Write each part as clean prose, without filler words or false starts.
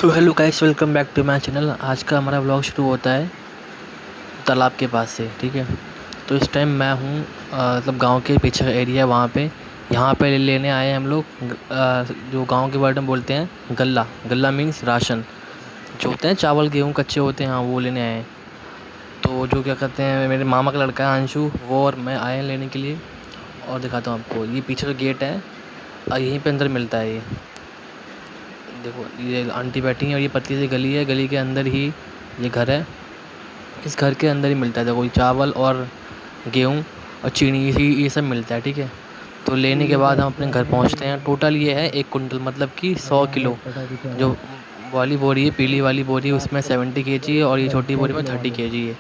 So hello guys, welcome back to my channel. आज का हमारा व्लॉग शुरू होता है तालाब के पास से। ठीक है, तो इस टाइम मैं हूँ मतलब गांव के पीछे का एरिया, वहाँ पे यहाँ पे लेने आए हैं हम लोग जो गांव के वर्ड में बोलते हैं गल्ला। गल्ला मीन्स राशन, जो होते हैं चावल गेहूँ कच्चे होते हैं, हाँ वो लेने आए हैं। तो जो क्या कहते हैं, मेरे मामा का लड़का है अंशु, वो और मैं आए हैं लेने के लिए। और दिखाता हूँ आपको, ये पीछे का गेट है और यहीं पे अंदर मिलता है। ये देखो, ये आंटी बैठी हैं और ये पतली सी गली है, गली के अंदर ही ये घर है। इस घर के अंदर ही मिलता है, देखो ये चावल और गेहूँ और चीनी, ये सब मिलता है। ठीक है, तो लेने के बाद हम अपने घर पहुंचते हैं। टोटल ये है 1 कुंटल, मतलब कि 100 किलो। जो वाली बोरी है, पीली वाली बोरी, उसमें 70 केजी है और ये छोटी बोरी में 30 केजी है।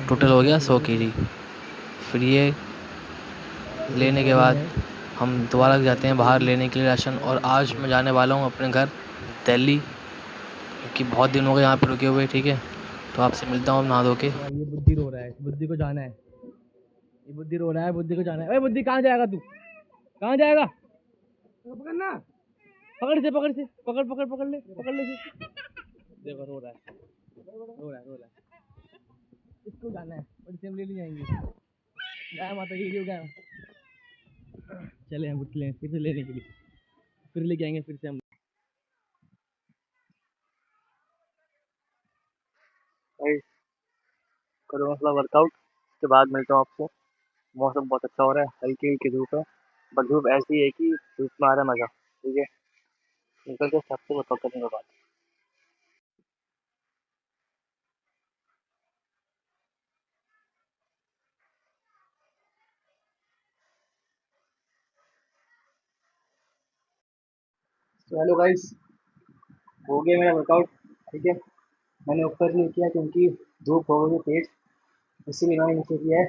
टोटल हो गया 100 केजी। फिर ये लेने के बाद हम दोबारा जाते हैं बाहर लेने के लिए राशन। और आज मैं जाने वाला हूँ अपने घर दिल्ली, क्योंकि बहुत दिन हो गए यहाँ पे रुके हुए। ठीक है, तो आपसे मिलता हूँ नहा धो के। ये बुद्धि रो रहा है, बुद्धि को जाना है। ये बुद्धि रो रहा है, बुद्धि को जाना है। अरे बुद्धि कहाँ जाएगा तू? कहाँ जाएगा? पकड़ना, पकड़ से, पकड़ से, पकड़ पकड़ पकड़ ले, पकड़ ले से। देखो रो रहा है, रो रहा है, रो रहा है। इसको जाना है और इसे हम ले जाएंगे। गाय माता की गाय। चले हम ले फिर से लेने के लिए, फिर लेके आएंगे फिर से हम। करूँगा थोड़ा वर्कआउट, उसके बाद मिलता हूँ आपको। मौसम बहुत अच्छा हो रहा है, हल्की हल्की धूप है, बट धूप ऐसी है कि धूप में आ रहा है मज़ा। ठीक है, निकल के सबसे वर्कआउट करने के बाद। तो हेलो गाइस, हो गया मेरा वर्कआउट। ठीक है, मैंने ऊपर नहीं किया क्योंकि धूप हो गई तेज, इसीलिए मैंने नीचे किया है।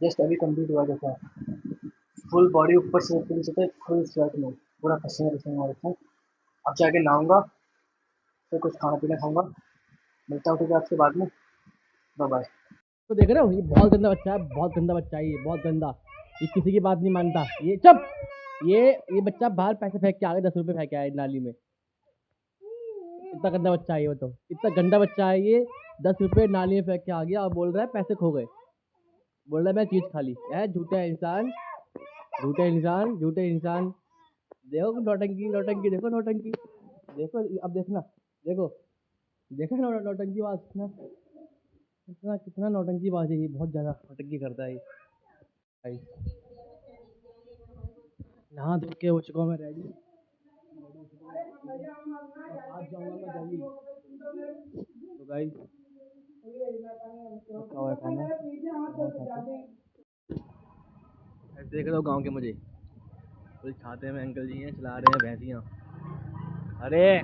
जस्ट अभी कंप्लीट हुआ था। फुल बॉडी ऊपर से नीचे तक फुल स्वेट में, पूरा पसीना पसीना हो रखा है। अब जाके नहाऊंगा, फिर कुछ खाना पीना खाऊंगा। मिलता हूँ ठीक है आपसे बाद में। Bye bye. तो देख रहे हो, ये बहुत गंदा बच्चा है, बहुत गंदा बच्चा है, ये बहुत गंदा। ये किसी की बात नहीं मानता। ये चुप। ये बच्चा बाहर पैसे फेंक के आ गया, 10 रुपए फेंक के आया नाली में। इतना गंदा बच्चा है ये, तो इतना गंदा बच्चा है ये। 10 रुपए नाली में फेंक के आ गया और बोल रहा है पैसे खो गए। बोल रहा है मैं चीज खा ली है। झूठा इंसान, झूठे इंसान, झूठे इंसान। देखो नौटंकी, नौटंकी देखो, नौटंकी देखो। अब देखना, देखो, देखा नौटंकी बात कितना, कितना कितना नौटंकी बाज है ये। बहुत ज्यादा नौटंकी करता है ये। नहा धो के हो चुका हूँ मैं रेडी। आज जाऊंगा मैं दिल्ली। तो गाइस रखा हुआ है खाना। ऐसे देख रहे हो गाँव के मुझे, कुछ छाते में अंकल जी हैं, चला रहे हैं भैंसियाँ। अरे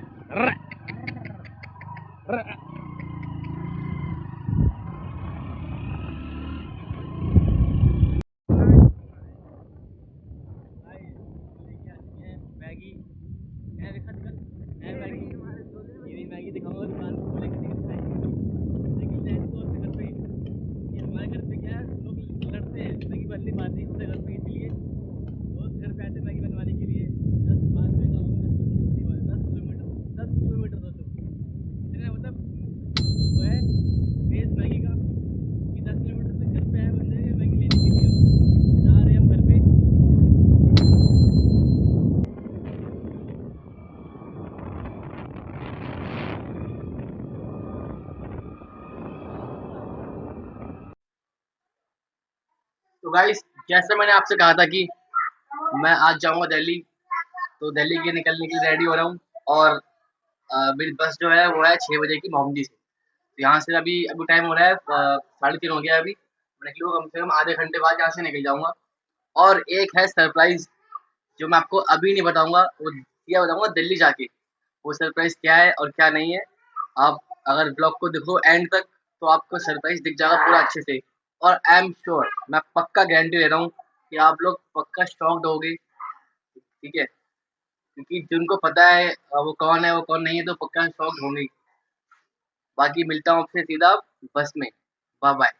मैगी, मैगी दिखाऊंगा दुकान पे, बोलेंगे लेकिन घर पे, ये हमारे घर पे क्या है, लोग लड़ते हैं, मैगी बननी पाती है घर पे, इसलिए दोस्त घर पे आते मैगी बनवाने के लिए। 10 किलोमीटर सोचो इतने, मतलब वो है रेस मैगी का, कि 10 किलोमीटर तक घर पे आए बंदे मैगी लेने के लिए। हम जा रहे हैं हम घर पे। तो गाइस, जैसे मैंने आपसे कहा था कि मैं आज जाऊंगा दिल्ली, तो दिल्ली के निकलने के लिए रेडी हो रहा हूँ। और मेरी बस जो है वो है 6 बजे की मोहामदी से। तो यहाँ से अभी अभी टाइम हो रहा है 3:30 हो गया है। अभी मैं निकलूँगा, कम से कम आधे घंटे बाद यहाँ से निकल जाऊँगा। और एक है सरप्राइज जो मैं आपको अभी नहीं बताऊंगा, वो ये बताऊंगा दिल्ली जाके। वो सरप्राइज क्या है और क्या नहीं है, आप अगर ब्लॉग को देखो एंड तक, तो आपको सरप्राइज दिख जाएगा पूरा अच्छे से। और आई एम श्योर, मैं पक्का गारंटी दे रहा हूँ कि आप लोग पक्का शॉक्ड होगे। ठीक है, क्योंकि जिनको पता है वो कौन है वो कौन नहीं है, तो पक्का शॉक्ड होंगे। बाकी मिलता हूँ आपसे सीधा बस में। Bye bye.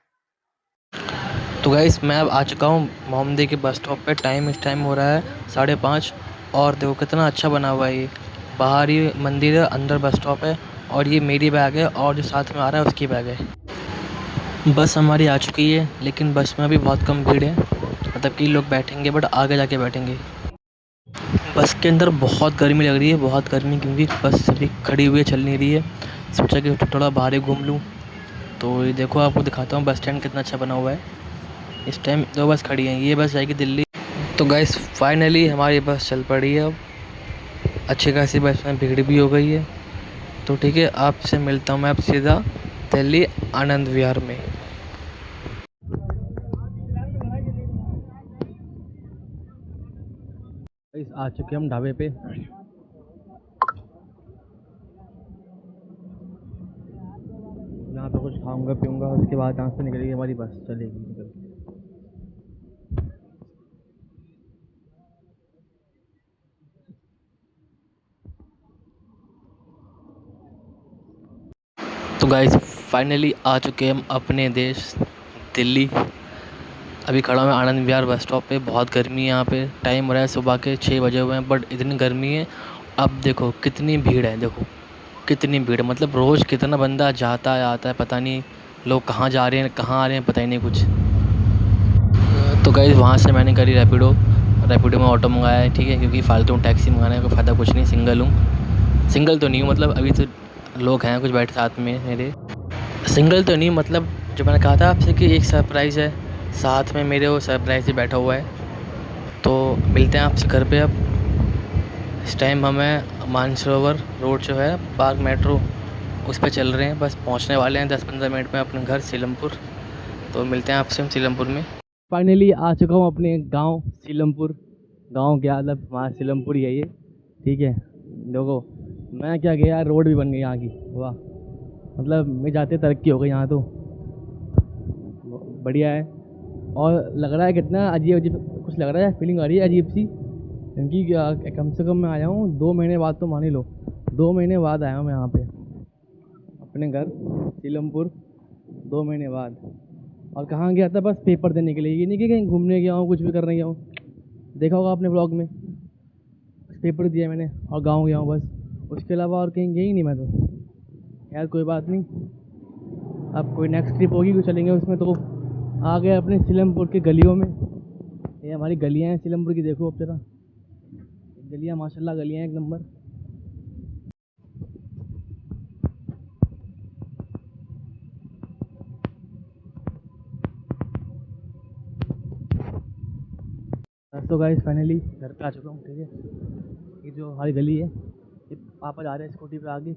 तो गाइस, मैं अब आ चुका हूँ मोहम्मदी के बस स्टॉप पे। इस टाइम हो रहा है 5:30। और देखो कितना अच्छा बना हुआ है ये। बाहर ही मंदिर है, अंदर बस स्टॉप है और ये मेरी बैग है और जो साथ में आ रहा है उसकी बैग है। बस हमारी आ चुकी है लेकिन बस में अभी बहुत कम भीड़ है, मतलब कि लोग बैठेंगे बट आगे जाके बैठेंगे। बस के अंदर बहुत गर्मी लग रही है, बहुत गर्मी, क्योंकि बस अभी खड़ी हुई है, चल नहीं रही है। सोचा कि थोड़ा बाहर ही घूम लूँ। तो ये देखो आपको दिखाता हूँ बस स्टैंड कितना अच्छा बना हुआ है। इस टाइम 2 बस खड़ी हैं, ये बस जाएगी दिल्ली। तो गाइस फाइनली हमारी बस चल पड़ी है अब। अच्छी खासी बस में भीड़ भी हो गई है। तो ठीक है, आपसे मिलता हूँ मैं अब सीधा दिल्ली आनंद विहार में। इस आ चुके हम ढाबे पे। यहाँ पे कुछ खाऊंगा पीऊंगा, उसके बाद यहाँ से निकलेगी हमारी बस, चलेगी निकल के। तो गाइस फाइनली आ चुके हैं हम अपने देश दिल्ली। अभी खड़ा हूँ मैं आनंद विहार बस स्टॉप पे। बहुत गर्मी है यहाँ पे, टाइम हो रहा है सुबह के 6 बजे हुए हैं, बट इतनी गर्मी है। अब देखो कितनी भीड़ है, देखो कितनी भीड़, मतलब रोज़ कितना बंदा जाता है आता है, पता नहीं लोग कहाँ जा रहे हैं कहाँ आ रहे हैं, पता ही नहीं कुछ। तो गाइस वहाँ से मैंने करी रैपिडो, रैपिडो में ऑटो मंगाया है, ठीक है, क्योंकि फालतू में टैक्सी मंगाने का फ़ायदा कुछ नहीं। सिंगल हूँ, सिंगल तो नहीं हूँ, मतलब अभी तो लोग हैं कुछ बैठे साथ में मेरे। सिंगल तो नहीं, मतलब जो मैंने कहा था आपसे कि एक सरप्राइज़ है साथ में मेरे, वो सरप्राइज़ ही बैठा हुआ है। तो मिलते हैं आपसे घर पे अब। इस टाइम हमें मानसरोवर रोड जो है पार्क मेट्रो उस पे चल रहे हैं, बस पहुंचने वाले हैं 10-15 मिनट में अपने घर सीलमपुर। तो मिलते हैं आपसे हम सीलमपुर में। फाइनली आ चुका हूँ अपने गांव सीलमपुर। गांव क्या, मतलब वहाँ सीलमपुर ही है ये, ठीक है। देखो मैं क्या गया, रोड भी बन गई यहाँ की, वाह। मतलब मैं जाते तरक्की हो गई यहाँ तो, बढ़िया है। और लग रहा है कितना अजीब अजीब कुछ लग रहा है, फीलिंग आ रही है अजीब सी, क्योंकि कम से कम मैं आया हूँ 2 महीने बाद, तो मान ही लो 2 महीने बाद आया हूँ मैं यहाँ पे अपने घर सीलमपुर, 2 महीने बाद। और कहाँ गया था, बस पेपर देने के लिए, ये नहीं कि कहीं घूमने गया हूँ कुछ भी करने गया हूँ। देखा होगा आपने ब्लॉग में, पेपर दिया मैंने और गाँव गया हूँ बस, उसके अलावा और कहीं गया ही नहीं मैं तो। यार कोई बात नहीं, अब कोई नेक्स्ट ट्रिप होगी कुछ चलेंगे उसमें। तो आ गए अपने सीलमपुर के गलियों में। ये हमारी गलियाँ हैं सीलमपुर की, देखो अब जरा, गलियाँ माशाल्लाह गलियाँ हैं एक नंबर। तो गाइस फाइनली घर पे आ चुका हूँ, ठीक है। ये जो हमारी गली है, ये पापा जा रहे हैं स्कूटी पे आगे,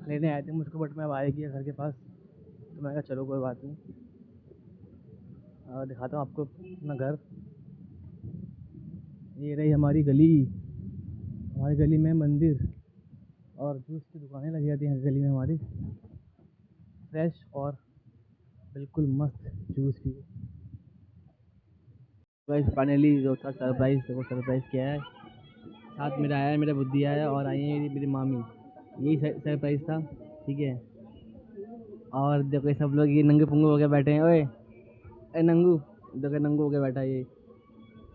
लेने आए थे मुझको, बट मैं अब आए किया घर के पास, तो मैं कहा चलो कोई बात नहीं। दिखाता हूँ आपको अपना घर। ये रही हमारी गली, हमारी गली में मंदिर और जूस की दुकानें लगी जाती हैं गली में हमारी, फ्रेश और बिल्कुल मस्त जूस की। गाइस फाइनली जो था सरप्राइज़, वो सरप्राइज़ क्या है, साथ मेरा आया है, मेरा बुद्धि आया और आई है मेरी मामी, यही सरप्राइज़ था, ठीक है। और देखो ये सब लोग ये नंगे पुंगे होके बैठे हैं, ओए ए नंगू, देखो नंगू होके बैठा है ये,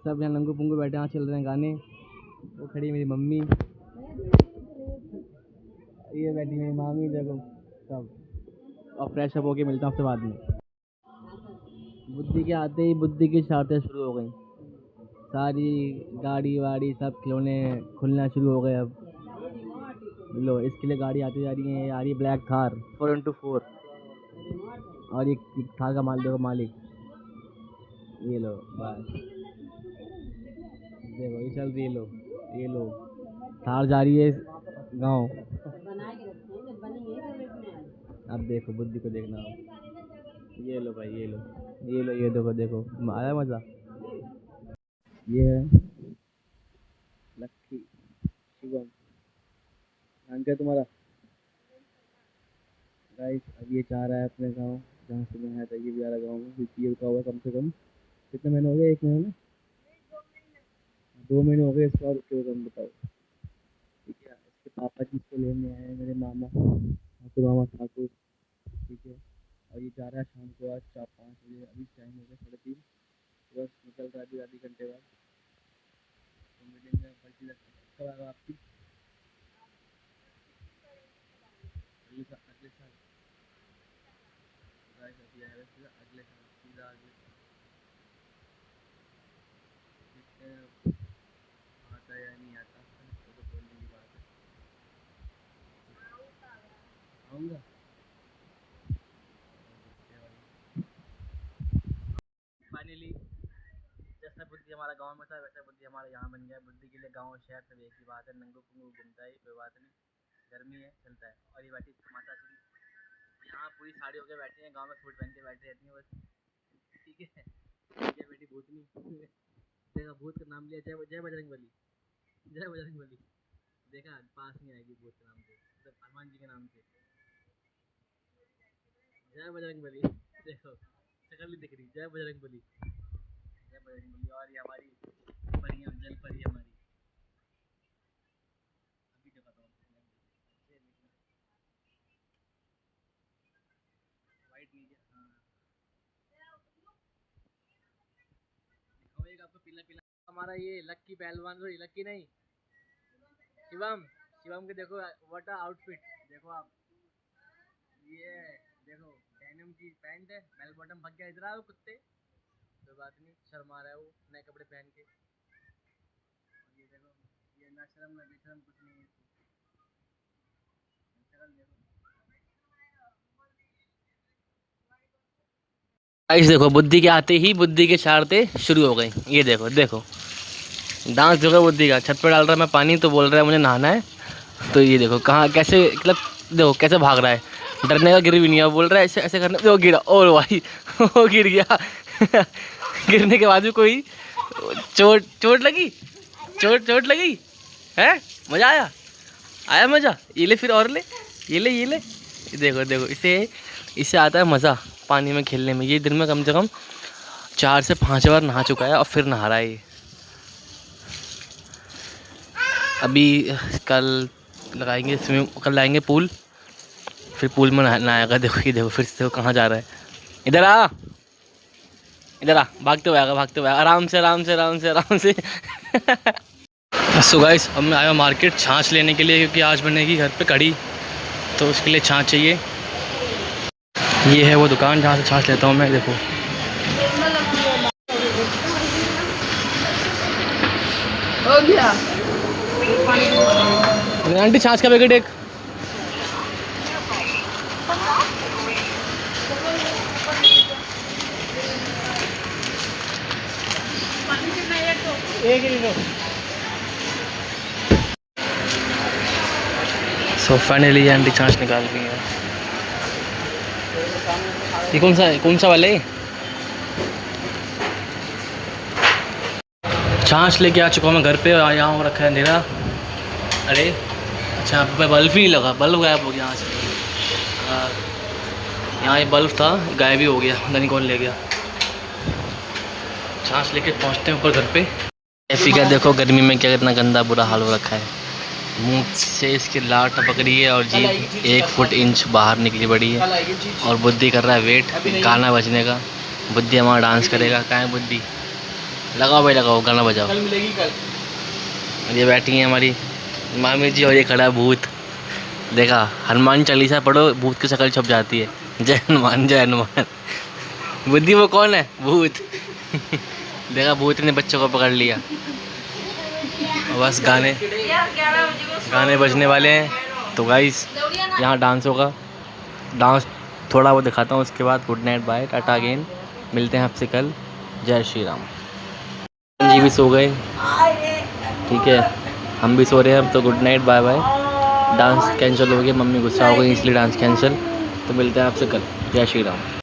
सब यहाँ नंगू पुंगू बैठे हैं, चल रहे हैं गाने। वो खड़ी है मेरी मम्मी, ये बैठी मेरी मामी, देखो सब। और फ्रेश अप होके मिलता हूँ आपसे बाद में। बुद्धि के आते ही बुद्धि की शरारतें शुरू हो गई, सारी गाड़ी वाड़ी सब खिलौने खुलना शुरू हो गए अब। लो इसके लिए गाड़ी आती जा रही है, आ रही है ब्लैक थार 4x4, और एक थार का माल देखो मालिक, ये लो बस, देखो ये चल रही है, लो ये लो थार जा रही है गाँव। अब देखो बुद्धि को देखना हो, ये लो भाई ये लो, ये लो, ये देखो देखो, आया मज़ा। ये है लक्की शिवम, नाम क्या तुम्हारा। गाइस अब ये जा रहा है अपने गाँव, जहाँ से मैं आया था, ये भी आ रहा गाँव में, क्योंकि ये रुका हुआ है कम से कम कितने महीने हो गए, 1 महीने में, 2 महीने हो गए इसको और रुके हुए, कम बताओ। ठीक है, इसके पापा जी इसको लेने आए हैं, मेरे मामा ठाकुर, मामा ठाकुर, ठीक है। और ये जा रहा है शाम को, आज 4-5 बजे, अभी टाइम हो गया 3:30, बस निकल रहा है अभी आधे घंटे बाद। तो मिलेंगे, कब आएगा आपकी। अगले साल गाइस अभी आएगा सीधा अगले साल, सीधा अगले साल देखते हैं अब आता है या नहीं आता। तो बोलने की बात है, आऊँगा। फाइनली जैसा बुद्धि हमारा गांव में था वैसा बुद्धि हमारा यहाँ बन गया है। बुद्धि के लिए गांव और शहर सब एक ही बात है। नंगू पुंगू घूमता है, कोई बात नहीं, गर्मी है चलता है। और ये बैठी माता श्री यहाँ पूरी साड़ी होकर बैठी हैं, गांव में सूट पहन के बैठी रहती हैं बस, ठीक है। ये बेटी भूतनी देखा, भूत का नाम लिया, जय जय बजरंग बली, जय बजरंग बली। देखा पास नहीं आएगी भूत के नाम से, मतलब हनुमान जी के नाम से, जय बजरंग बली। देखो शक्ल नहीं दिख रही, जय बजरंग बली, जय बजरंग बली। और ये हमारी परियां, जल परी हमारी, अभी दिखाता हूँ वाइट नीचे, हाँ दिखाओ एक आपको पीला पीला। हमारा ये लक्की पहलवान, सॉरी लक्की नहीं, शिवम, शिवम के देखो व्हाट अ आउटफिट, देखो आप, ये देखो डेनिम की पैंट है, बेल बॉटम भाग गया, इधर आओ कुत्ते, कोई बात नहीं, शर्मा रहा है वो नए कपड़े पहन के। और ये देखो, ये ना शर्म ना बेशरम कुछ नहीं है इसको, शक्ल देखो। गाइस देखो बुद्धि के आते ही बुद्धि के शरारतें शुरू हो गई। ये देखो देखो डांस देखो बुद्धि का, छत पे डाल रहा है मैं पानी तो बोल रहा है मुझे नहाना है। तो ये देखो कहाँ कैसे, मतलब देखो कैसे भाग रहा है, डरने का गिर भी नहीं है, बोल रहा है ऐसे ऐसे करने, वो गिरा और भाई वो गिर गया। गिरने के बाद भी कोई चोट चोट लगी, चोट लगी है, मज़ा आया, आया मज़ा। ये ले फिर और ले, ये ले देखो देखो, इसे आता है मज़ा पानी में खेलने में। ये दिन में कम से कम 4 से 5 बार नहा चुका है और फिर नहा रहा है ये। अभी कल लगाएंगे कल लाएंगे पूल, फिर पूल में नहाएगा। देखो ये देखो फिर से कहाँ जा रहा है, इधर आ, इधर आ, भागते हुए आएगा, भागते हुए आराम से आराम से आराम से आराम से। सो गाइस अब मैं आया मार्केट छाछ लेने के लिए, क्योंकि आज बनेगी घर पे कढ़ी, तो उसके लिए छाछ चाहिए। ये है वो दुकान जहाँ से छाछ लेता हूँ मैं। देखो हो गया आंटी छाछ का पैकेट एक। सो फाइनली आंटी छाछ निकाल रही है। ये कौन सा वाला है? छाछ लेके आ चुका हूँ मैं घर पे, और यहाँ हो रखा है अंधेरा। अरे अच्छा यहाँ पे बल्ब ही नहीं लगा, बल्ब गायब हो गया यहाँ से। यहाँ ये बल्ब था गायब ही हो गया, पता नहीं कौन ले गया। छाछ लेके पहुँचते हैं ऊपर घर पे। ऐसी क्या देखो गर्मी में क्या कितना गंदा बुरा हाल हो रखा है, मुंह से इसकी लार टपक रही है और जीभ 1 फुट इंच बाहर निकली पड़ी है। और बुद्धि कर रहा है वेट गाना बजने का। बुद्धि हमारा डांस करेगा, कहाँ है बुद्धि? लगाओ भाई लगाओ, गाना बजाओ। कल मिलेगी कल। ये बैठी हैं हमारी मामी जी और ये खड़ा है भूत। देखा हनुमान चालीसा पढ़ो भूत की शक्ल छप जाती है, जय हनुमान जय हनुमान। बुद्धि वो कौन है? भूत। देखा भूत ने बच्चों को पकड़ लिया। बस गाने बजने वाले हैं। तो गाइस यहाँ डांस होगा, डांस थोड़ा वो दिखाता हूँ, उसके बाद good night bye tata again, मिलते हैं आपसे कल। जय श्री राम। जी भी सो गए, ठीक है हम भी सो रहे हैं अब, तो good night bye bye. Dance cancel हो गया, मम्मी गुस्सा हो गई इसलिए डांस कैंसिल। तो मिलते हैं आपसे कल। जय श्री राम।